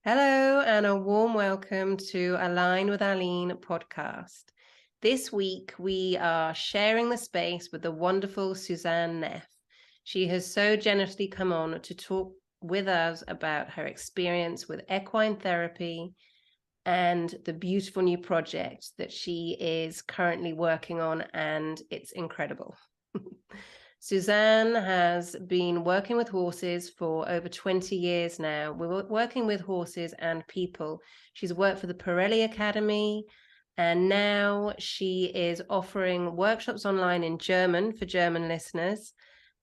Hello, and a warm welcome to Align with Aline podcast. This week, we are sharing the space with the wonderful Susanne Neff. She has so generously come on to talk with us about her experience with equine therapy and the beautiful new project that she is currently working on, and it's incredible. Susanne has been working with horses for over 20 years now. We're working with horses and people. She's worked for the Pirelli Academy, and now she is offering workshops online in German for German listeners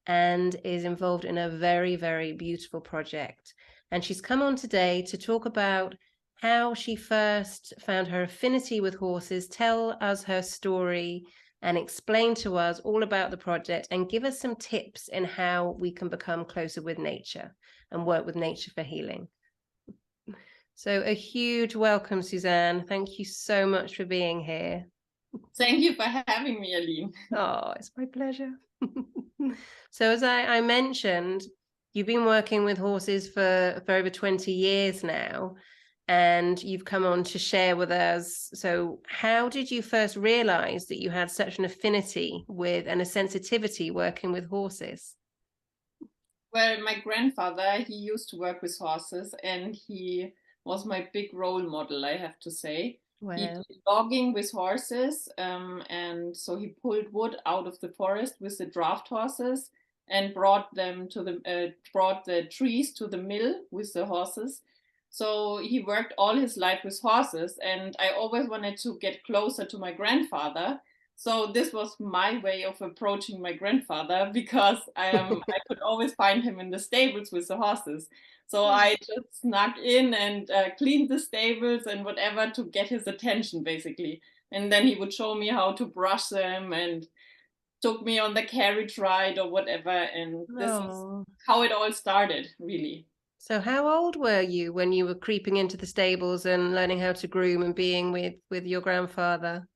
and is involved in a very, very beautiful project. And she's come on today to talk about how she first found her affinity with horses, tell us her story, and explain to us all about the project and give us some tips in how we can become closer with nature and work with nature for healing. So a huge welcome, Susanne. Thank you so much for being here. Thank you for having me, Aline. Oh, it's my pleasure. So as I mentioned, you've been working with horses for over 20 years now, and you've come on to share with us. So how did you first realize that you had such an affinity with and a sensitivity working with horses? Well, my grandfather, he used to work with horses and he was my big role model, I have to say. He Wow. did logging with horses, and so he pulled wood out of the forest with the draft horses and brought the trees to the mill with the horses. So he worked all his life with horses, and I always wanted to get closer to my grandfather. So this was my way of approaching my grandfather because I could always find him in the stables with the horses. So I just snuck in and cleaned the stables and whatever to get his attention, basically. And then he would show me how to brush them and took me on the carriage ride or whatever. And this is Oh. how it all started, really. So how old were you when you were creeping into the stables and learning how to groom and being with your grandfather?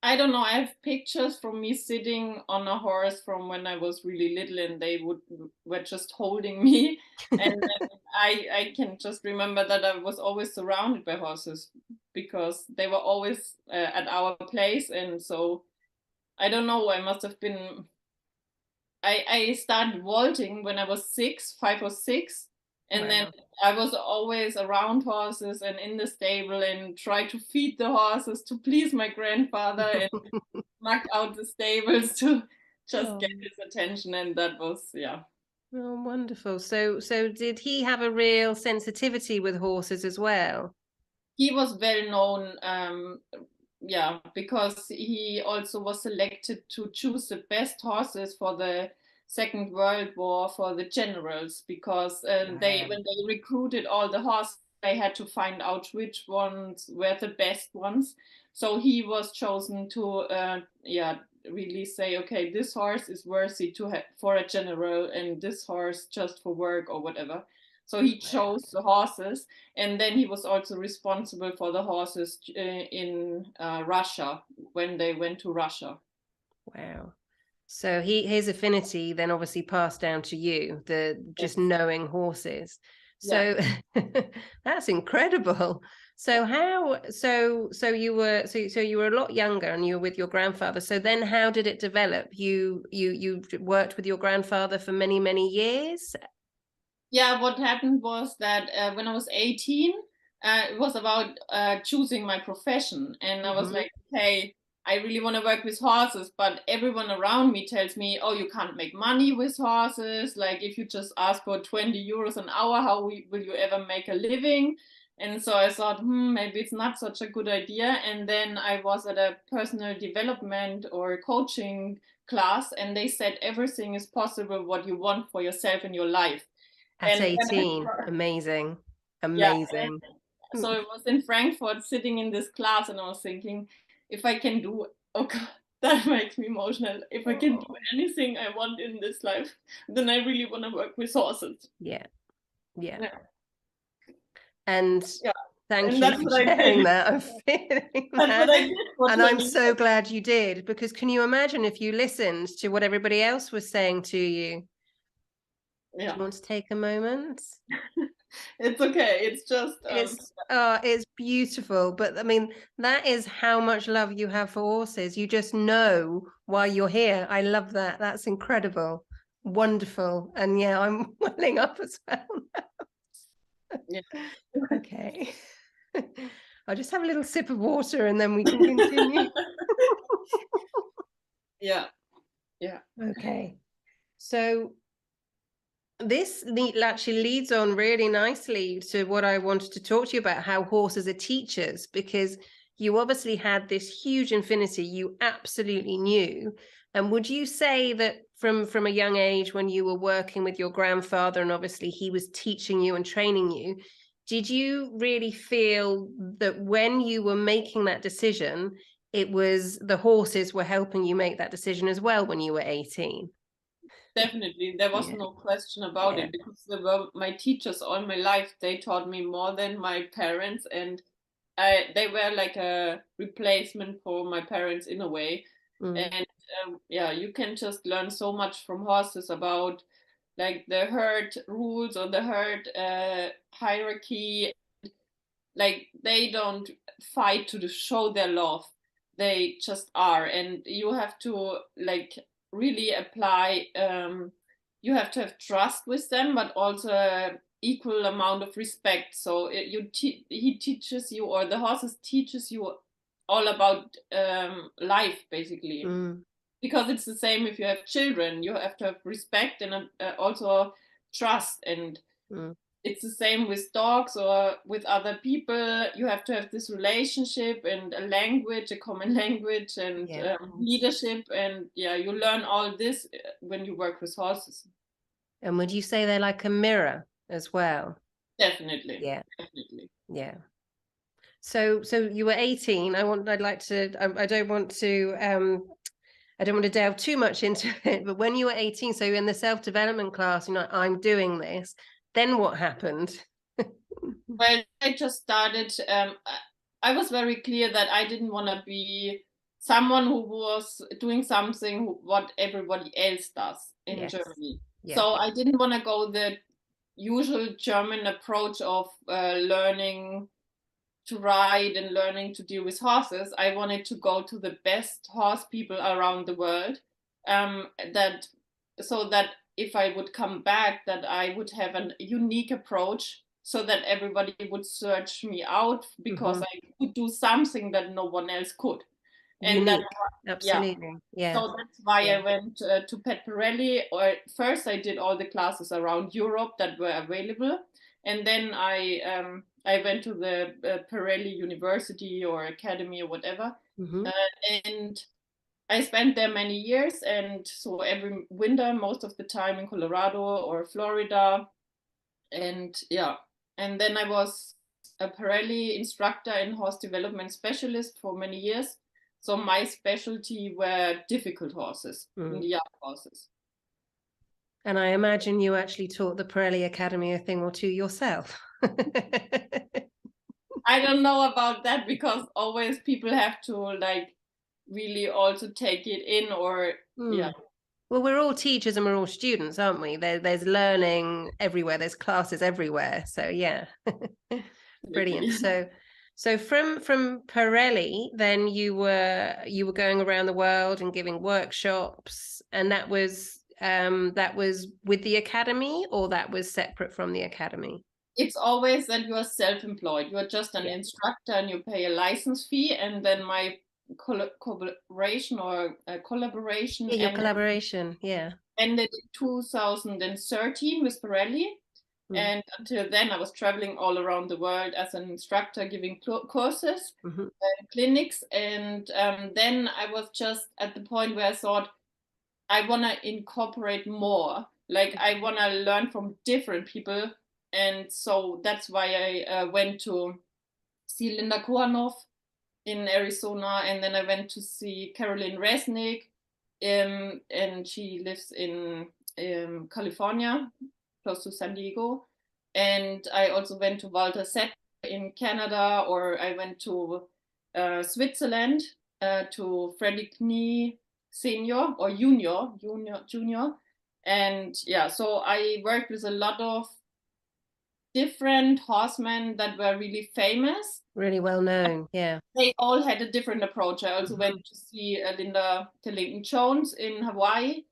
I don't know. I have pictures from me sitting on a horse from when I was really little, and were just holding me. And then I can just remember that I was always surrounded by horses because they were always at our place, and so I don't know. I must have been. I started vaulting when I was 5 or 6, and then Wow. I was always around horses and in the stable and try to feed the horses to please my grandfather and knock out the stables to just get Oh. his attention. And that was, yeah. Oh, wonderful. So did he have a real sensitivity with horses as well? He was well known, yeah, because he also was selected to choose the best horses for the Second World War for the generals, because Wow. when they recruited all the horses, they had to find out which ones were the best ones. So he was chosen to, yeah, really say, okay, this horse is worthy to have for a general, and this horse just for work or whatever. So he Wow. chose the horses, and then he was also responsible for the horses in Russia when they went to Russia. Wow. So his affinity then obviously passed down to you, the just Yes. knowing horses. Yeah. So that's incredible. So how so you were a lot younger and you were with your grandfather. So then how did it develop? You worked with your grandfather for many, many years? Yeah, what happened was that when I was 18, it was about choosing my profession. And I was Mm-hmm. like, hey, I really want to work with horses, but everyone around me tells me, oh, you can't make money with horses. Like, if you just ask for 20 euros an hour, will you ever make a living? And so I thought, maybe it's not such a good idea. And then I was at a personal development or coaching class, and they said everything is possible what you want for yourself in your life. At And 18. Amazing. yeah, Amazing. so it was in Frankfurt sitting in this class, and I was thinking, if I can do, oh God, that makes me emotional. If I can do Oh, anything I want in this life, then I really want to work with horses. yeah. Yeah. Yeah, And yeah. thank And you that's for what I did. sharing that. I'm feeling That's what that. I did for And I'm 20 so years. glad you did, because can you imagine if you listened to what everybody else was saying to you? Do Yeah. you want to take a moment? It's okay. It's just It's beautiful, but I mean, that is how much love you have for horses. You just know why you're here. I love that. That's incredible. Wonderful. And yeah, I'm welling up as well. yeah. Okay. I'll just have a little sip of water and then we can continue. Yeah. Yeah. Okay. So this actually leads on really nicely to what I wanted to talk to you about, how horses are teachers, because you obviously had this huge infinity you absolutely knew. And would you say that from a young age, when you were working with your grandfather and obviously he was teaching you and training you, did you really feel that when you were making that decision, it was the horses were helping you make that decision as well when you were 18? Definitely, there was Yeah, no question about yeah. it because they were my teachers all my life. They taught me more than my parents, and they were like a replacement for my parents in a way. Mm. And yeah, you can just learn so much from horses about like the herd rules or the herd hierarchy. Like they don't fight to show their love, they just are, and you have to like really apply, you have to have trust with them, but also equal amount of respect. So he teaches you, or the horses teaches you all about life basically, Mm. because it's the same if you have children. You have to have respect and also trust, and Mm. it's the same with dogs or with other people. You have to have this relationship and a language, a common language, and Yeah. leadership. And yeah, you learn all this when you work with horses. And would you say they're like a mirror as well? Definitely, Yeah. definitely. Yeah. So you were 18. I'd like to, I don't want to, I don't want to delve too much into it, but when you were 18, so in the self-development class, I'm doing this, then what happened? Well, I just started. I was very clear that I didn't want to be someone who was doing something what everybody else does in Yes. Germany. Yeah. So I didn't want to go the usual German approach of learning to ride and learning to deal with horses. I wanted to go to the best horse people around the world. That so that if I would come back, that I would have a unique approach, so that everybody would search me out because Mm-hmm. I could do something that no one else could. And that, Unique. yeah, Absolutely. Yeah. so that's why Yeah. I went to Pet Pirelli. Or first, I did all the classes around Europe that were available, and then I went to the Pirelli University or Academy or whatever, Mm-hmm. and I spent there many years. And so every winter, most of the time in Colorado or Florida, and yeah, and then I was a Pirelli instructor and horse development specialist for many years. So my specialty were difficult horses, Mm. young horses. And I imagine you actually taught the Pirelli Academy a thing or two yourself. I don't know about that because always people have to like really also take it in, or yeah. Mm. Well, we're all teachers and we're all students, aren't we? There's learning everywhere. There's classes everywhere. So yeah, brilliant. So from Pirelli, then you were going around the world and giving workshops, and that was with the academy, or that was separate from the academy? It's always that you are self-employed. You are just an Yeah, instructor and you pay a license fee. And then my collaboration or collaboration yeah, your collaboration. Yeah. ended in 2013 with Pirelli. Mm. And until then, I was traveling all around the world as an instructor, giving courses, Mm-hmm. clinics. And then I was just at the point where I thought, I want to incorporate more. Like, I want to learn from different people. And so that's why I went to see Linda Kohanoff in Arizona. And then I went to see Caroline Resnick. And she lives in California, close to San Diego. And I also went to Walter Sepp in Canada, or I went to Switzerland to Freddie Knie Senior or Junior. And yeah, so I worked with a lot of different horsemen that were really famous. Really well known. Yeah. They all had a different approach. I also went to see Linda Tillington-Jones in Hawaii.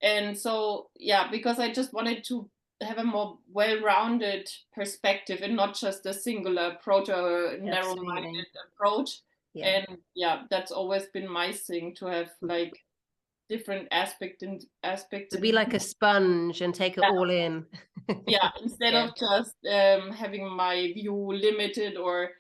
And so, yeah, because I just wanted to have a more well-rounded perspective and not just a singular approach or a narrow-minded approach. Yeah. And yeah, that's always been my thing, to have like different aspects to be like a sponge and take it all in. Yeah, instead of just having my view limited or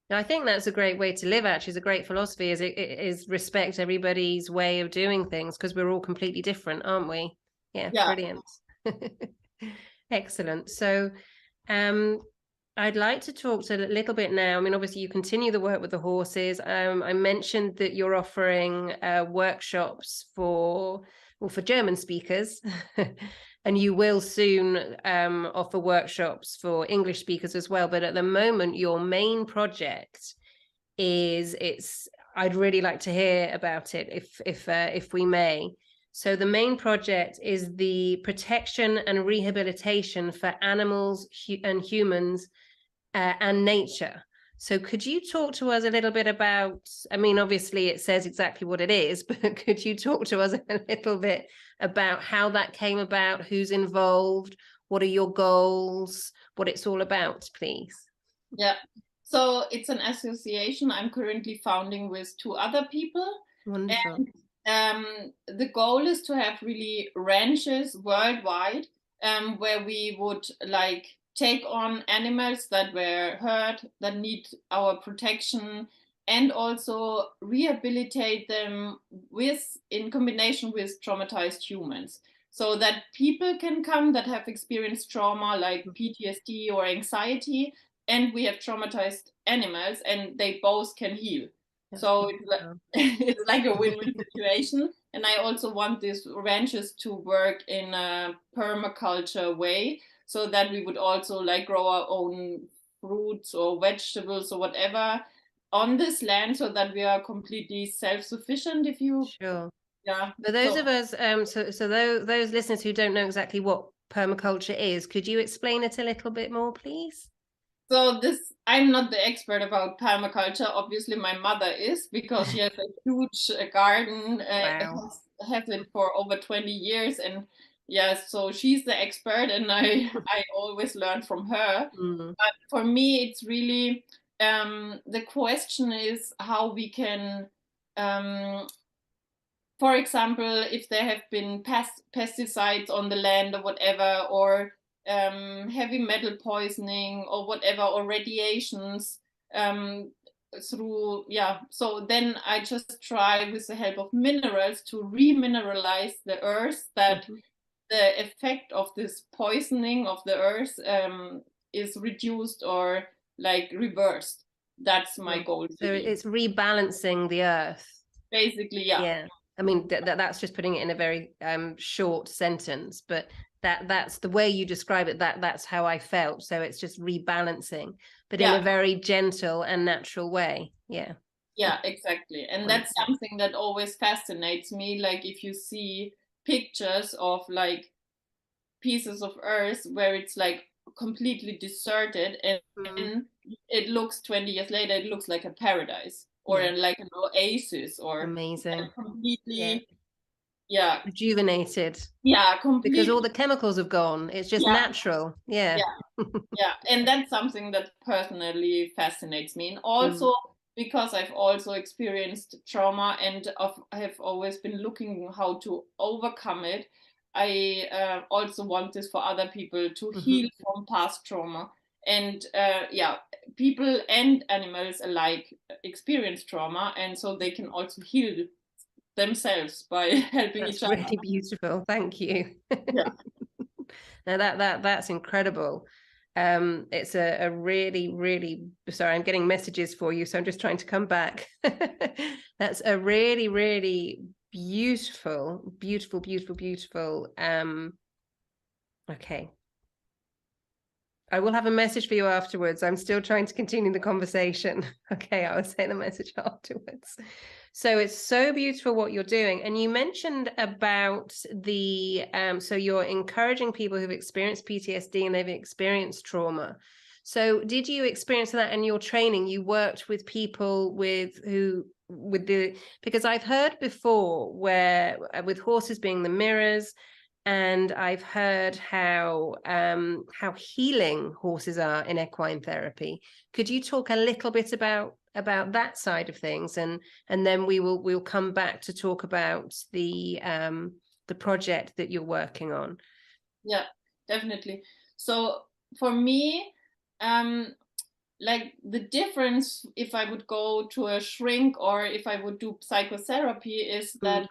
I think that's a great way to live, actually. It's a great philosophy, is it is respect everybody's way of doing things, because we're all completely different, aren't we? Yeah. Brilliant. Excellent. So I'd like to talk a little bit now. I mean, obviously you continue the work with the horses. I mentioned that you're offering workshops for German speakers and you will soon offer workshops for English speakers as well. But at the moment, your main project I'd really like to hear about it if we may. So the main project is the protection and rehabilitation for animals and humans and nature. So could you talk to us a little bit about, I mean, obviously it says exactly what it is, but could you talk to us a little bit about how that came about, who's involved, what are your goals, what it's all about, please? Yeah. So it's an association I'm currently founding with 2 other people. Wonderful. And the goal is to have really ranches worldwide where we would like take on animals that were hurt, that need our protection, and also rehabilitate them in combination with traumatized humans. So that people can come that have experienced trauma like PTSD or anxiety, and we have traumatized animals, and they both can heal. So it's like a win-win situation. And I also want these ranches to work in a permaculture way, so that we would also like grow our own fruits or vegetables or whatever on this land, so that we are completely self-sufficient. If you for those of us so those listeners who don't know exactly what permaculture is, could you explain it a little bit more, please? So I'm not the expert about permaculture. Obviously, my mother is, because she has a huge garden, has it for over 20 years. And so she's the expert, and I always learn from her. But for me, it's really, the question is how we can, for example, if there have been pesticides on the land or whatever, or heavy metal poisoning or whatever, or radiations so then I just try with the help of minerals to remineralize the earth, that the effect of this poisoning of the earth is reduced or like reversed. That's my goal. So it's rebalancing the earth, basically. I mean, that's just putting it in a very short sentence, but that's the way you describe it. That's how I felt. So it's just rebalancing, but in a very gentle and natural way. Yeah, exactly. And that's something that always fascinates me. Like if you see pictures of like pieces of earth where it's like completely deserted, and it looks 20 years later, it looks like a paradise or like an oasis, or amazing, completely rejuvenated, completely, because all the chemicals have gone. It's just natural. And that's something that personally fascinates me. And also because I've also experienced trauma, and I have always been looking how to overcome it. I also want this for other people to heal from past trauma. And people and animals alike experience trauma, and so they can also heal themselves by helping each other. That's really beautiful. Thank you. Now that's incredible. It's a really, really, sorry, I'm getting messages for you, so I'm just trying to come back. That's a really, really beautiful. Okay. I will have a message for you afterwards. I'm still trying to continue the conversation. Okay, I will say the message afterwards. So it's so beautiful what you're doing. And you mentioned about the, so you're encouraging people who've experienced PTSD and they've experienced trauma. So did you experience that in your training? You worked with people because I've heard before where with horses being the mirrors, and I've heard how healing horses are in equine therapy. Could you talk a little bit about that side of things, and then we'll come back to talk about the project that you're working on? Yeah, definitely. So for me, like the difference if I would go to a shrink or if I would do psychotherapy is that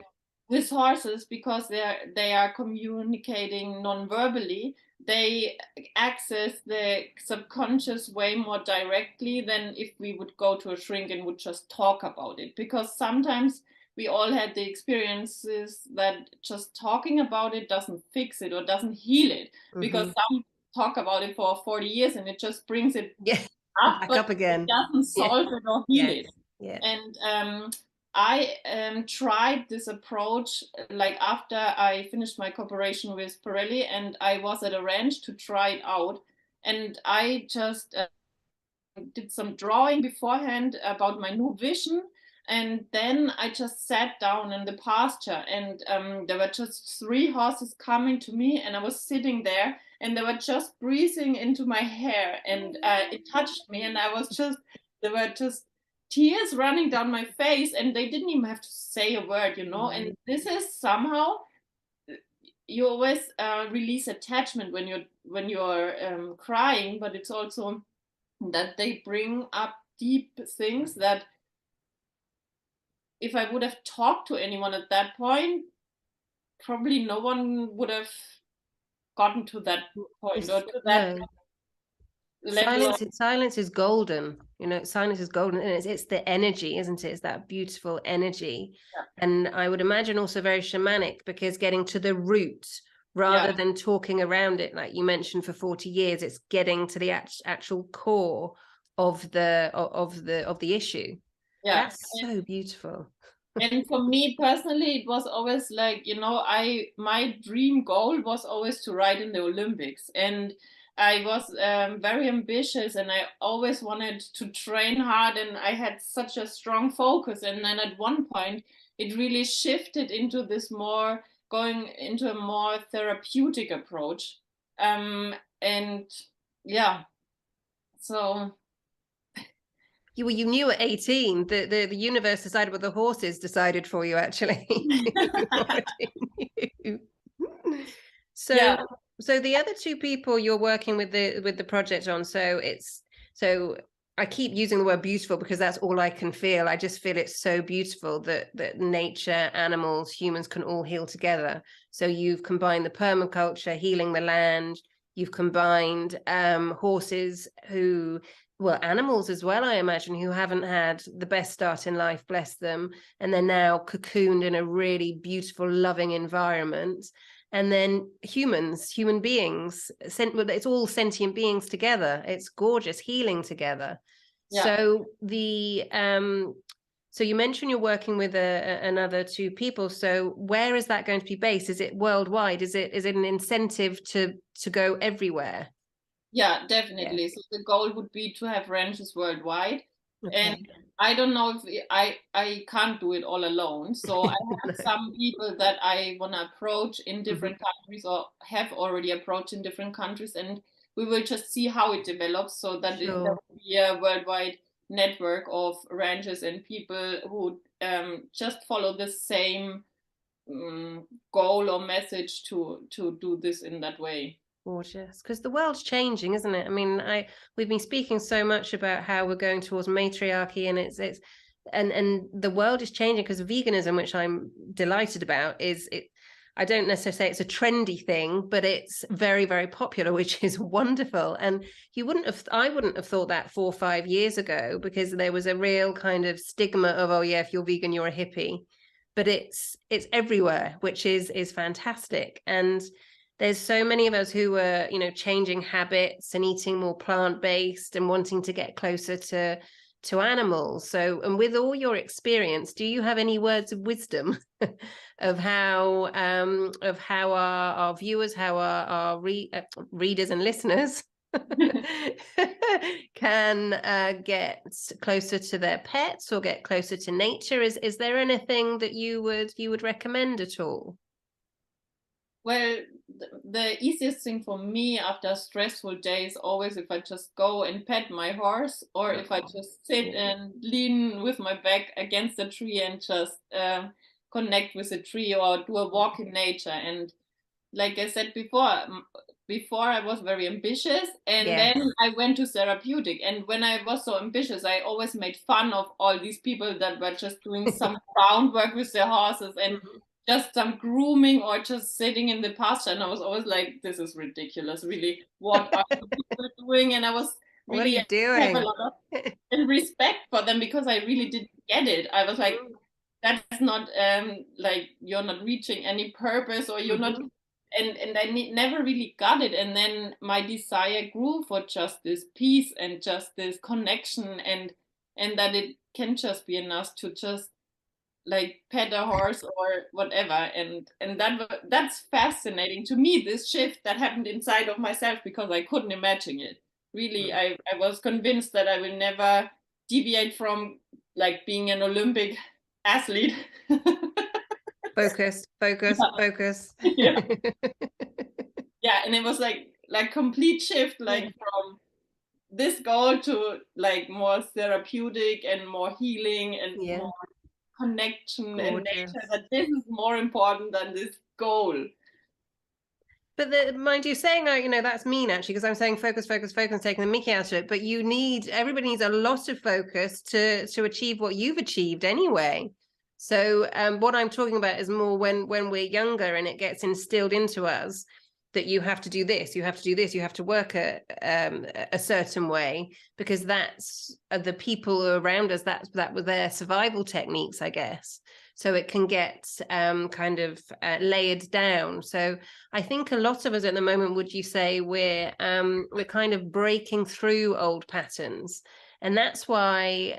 with horses, because they are communicating non-verbally, they access the subconscious way more directly than if we would go to a shrink and would just talk about it. Because sometimes we all had the experiences that just talking about it doesn't fix it or doesn't heal it, because some talk about it for 40 years and it just brings it up, Back but up again. it doesn't solve it or heal it. Yeah. And I tried this approach like after I finished my cooperation with Pirelli, and I was at a ranch to try it out. And I just did some drawing beforehand about my new vision. And then I just sat down in the pasture, and there were just 3 horses coming to me, and I was sitting there, and they were just breathing into my hair, and it touched me, and there were just tears running down my face, and they didn't even have to say a word, you know. And this is somehow, you always release attachment when you're crying, but it's also that they bring up deep things that if I would have talked to anyone at that point, probably no one would have gotten to that point or to that level. Silence is golden. You know, silence is golden, and it's the energy, isn't it? It's that beautiful energy. And I would imagine also very shamanic, because getting to the root rather than talking around it, like you mentioned, for 40 years, it's getting to the actual core of the issue. That's so beautiful. And for me personally, it was always like, you know, my dream goal was always to ride in the Olympics, and I was very ambitious, and I always wanted to train hard, and I had such a strong focus. And then at one point, it really shifted into this more going into a more therapeutic approach, and yeah, so. You knew at 18. The universe decided what the horses decided for you, actually. So the other 2 people you're working with the project on, so I keep using the word beautiful because that's all I can feel. I just feel it's so beautiful that nature, animals, humans can all heal together. So you've combined the permaculture, healing the land. You've combined horses animals as well, I imagine, who haven't had the best start in life, bless them, and they're now cocooned in a really beautiful, loving environment. And then human beings, it's all sentient beings together. It's gorgeous, healing together. So so you mentioned you're working with another 2 people. So where is that going to be based? Is it worldwide? Is it an incentive to go everywhere? Yeah, definitely. So the goal would be to have ranches worldwide. And I don't know if I can't do it all alone. So I have some people that I want to approach in different countries, or have already approached in different countries, and we will just see how it develops, so that there will be a worldwide network of ranches and people who just follow the same goal or message to do this in that way. Gorgeous, because the world's changing, isn't it? I mean, we've been speaking so much about how we're going towards matriarchy, and it's and the world is changing because of veganism, which I'm delighted about. I don't necessarily say it's a trendy thing, but it's very, very popular, which is wonderful. And I wouldn't have thought that 4 or 5 years ago, because there was a real kind of stigma of, oh yeah, if you're vegan, you're a hippie. But it's everywhere, which is fantastic. And there's so many of us who are, changing habits and eating more plant-based and wanting to get closer to to animals. So, and with all your experience, do you have any words of wisdom of how our viewers, how our readers and listeners can get closer to their pets or get closer to nature? Is there anything that you would recommend at all? Well, the easiest thing for me after a stressful day is always if I just go and pet my horse, or if I just sit and lean with my back against a tree and just connect with a tree, or do a walk in nature. And like I said before I was very ambitious, and then I went to therapeutic. And when I was so ambitious, I always made fun of all these people that were just doing some groundwork with their horses and just some grooming or just sitting in the pasture. And I was always like, this is ridiculous, really. What are people doing? And I was really, what are you doing? have a lot of respect for them, because I really didn't get it. I was like, that's not like, you're not reaching any purpose, or you're not. And I never really got it. And then my desire grew for just this peace and just this connection, and that it can just be enough to just like pet a horse or whatever. And that's fascinating to me, this shift that happened inside of myself, because I couldn't imagine it. Really, I was convinced that I will never deviate from like being an Olympic athlete. Focus. Yeah. Yeah, and it was like complete shift, like from this goal to like more therapeutic and more healing and more connection and nature, that this is more important than this goal. But mind you, saying, that's mean actually, because I'm saying focus, taking the mickey out of it. But everybody needs a lot of focus to achieve what you've achieved anyway. So what I'm talking about is more when we're younger and it gets instilled into us that you have to do this, you have to do this, you have to work a certain way, because that's the people around us, that were their survival techniques, I guess. So it can get kind of layered down. So I think a lot of us at the moment, would you say we're kind of breaking through old patterns? And that's why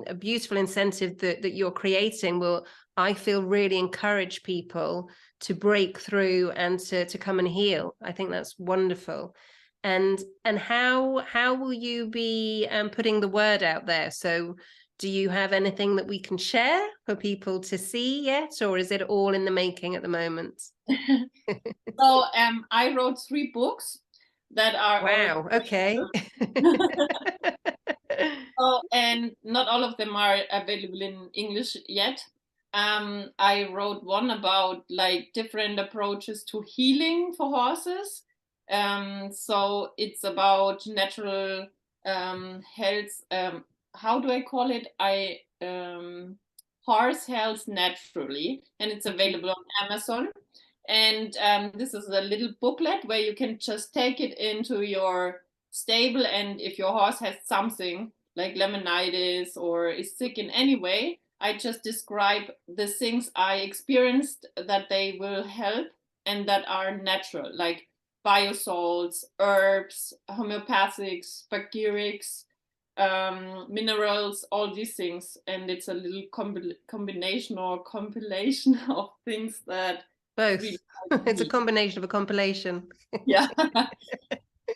a beautiful incentive that you're creating will, I feel, really encourage people to break through and to come and heal. I think that's wonderful. And how will you be putting the word out there? So do you have anything that we can share for people to see yet, or is it all in the making at the moment? So I wrote 3 books that are wow. Okay. Oh, and not all of them are available in English yet. I wrote one about like different approaches to healing for horses. So it's about natural health. How do I call it? Horse health naturally, and it's available on Amazon. And this is a little booklet where you can just take it into your stable, and if your horse has something like laminitis or is sick in any way, I just describe the things I experienced that they will help and that are natural, like biosalts, herbs, homeopathics, spagyrics, minerals, all these things. And it's a little combination or compilation of things that both really it's a combination of a compilation. Yeah.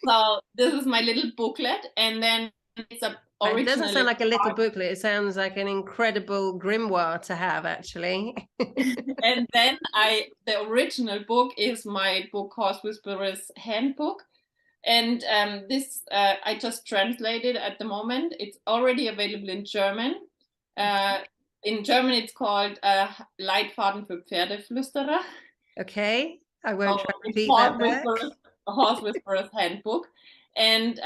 So this is my little booklet, and then it's a original. It doesn't sound like a little booklet. It sounds like an incredible grimoire to have, actually. And then the original book is my book, Horse Whisperer's Handbook. And this I just translated at the moment. It's already available in German. In German, it's called Leitfaden für Pferdeflüsterer. Okay, I won't try to repeat that back. A Horse Whisperer's Handbook. And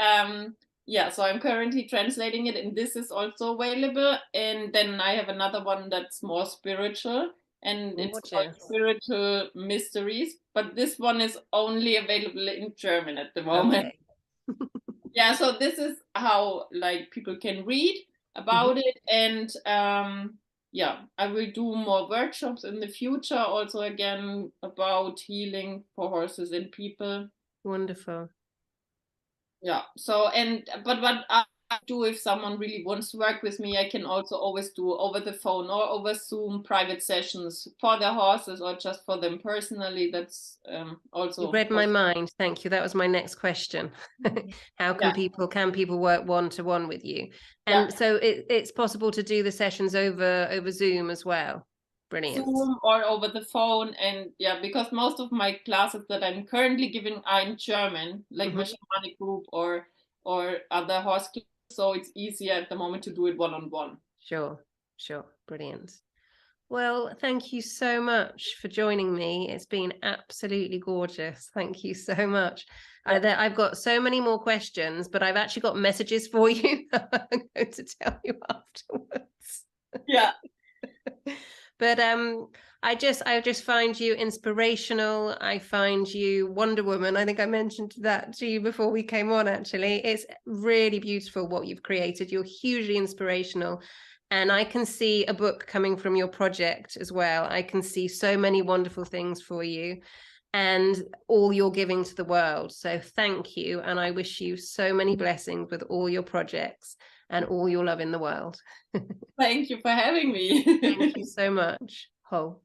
yeah, so I'm currently translating it, and this is also available. And then I have another one that's more spiritual, and it's called Spiritual Mysteries. But this one is only available in German at the moment. Okay. Yeah, so this is how like people can read about it. And yeah, I will do more workshops in the future, also again about healing for horses and people. Wonderful. Yeah. So but what I do, if someone really wants to work with me, I can also always do over the phone or over Zoom private sessions for their horses or just for them personally. That's also. You read my mind. Thank you. That was my next question. How can people work one-to-one with you? And so it's possible to do the sessions over Zoom as well. Brilliant. Zoom or over the phone. And because most of my classes that I'm currently giving are in German, like my shamanic group or other horse classes. So it's easier at the moment to do it one-on-one. Sure. Brilliant. Well, thank you so much for joining me. It's been absolutely gorgeous. Thank you so much. I've got so many more questions, but I've actually got messages for you that I'm going to tell you afterwards. Yeah. But I just find you inspirational. I find you Wonder Woman. I think I mentioned that to you before we came on, actually. It's really beautiful what you've created. You're hugely inspirational. And I can see a book coming from your project as well. I can see so many wonderful things for you and all you're giving to the world. So thank you. And I wish you so many blessings with all your projects and all your love in the world. Thank you for having me. Thank you so much. Ho.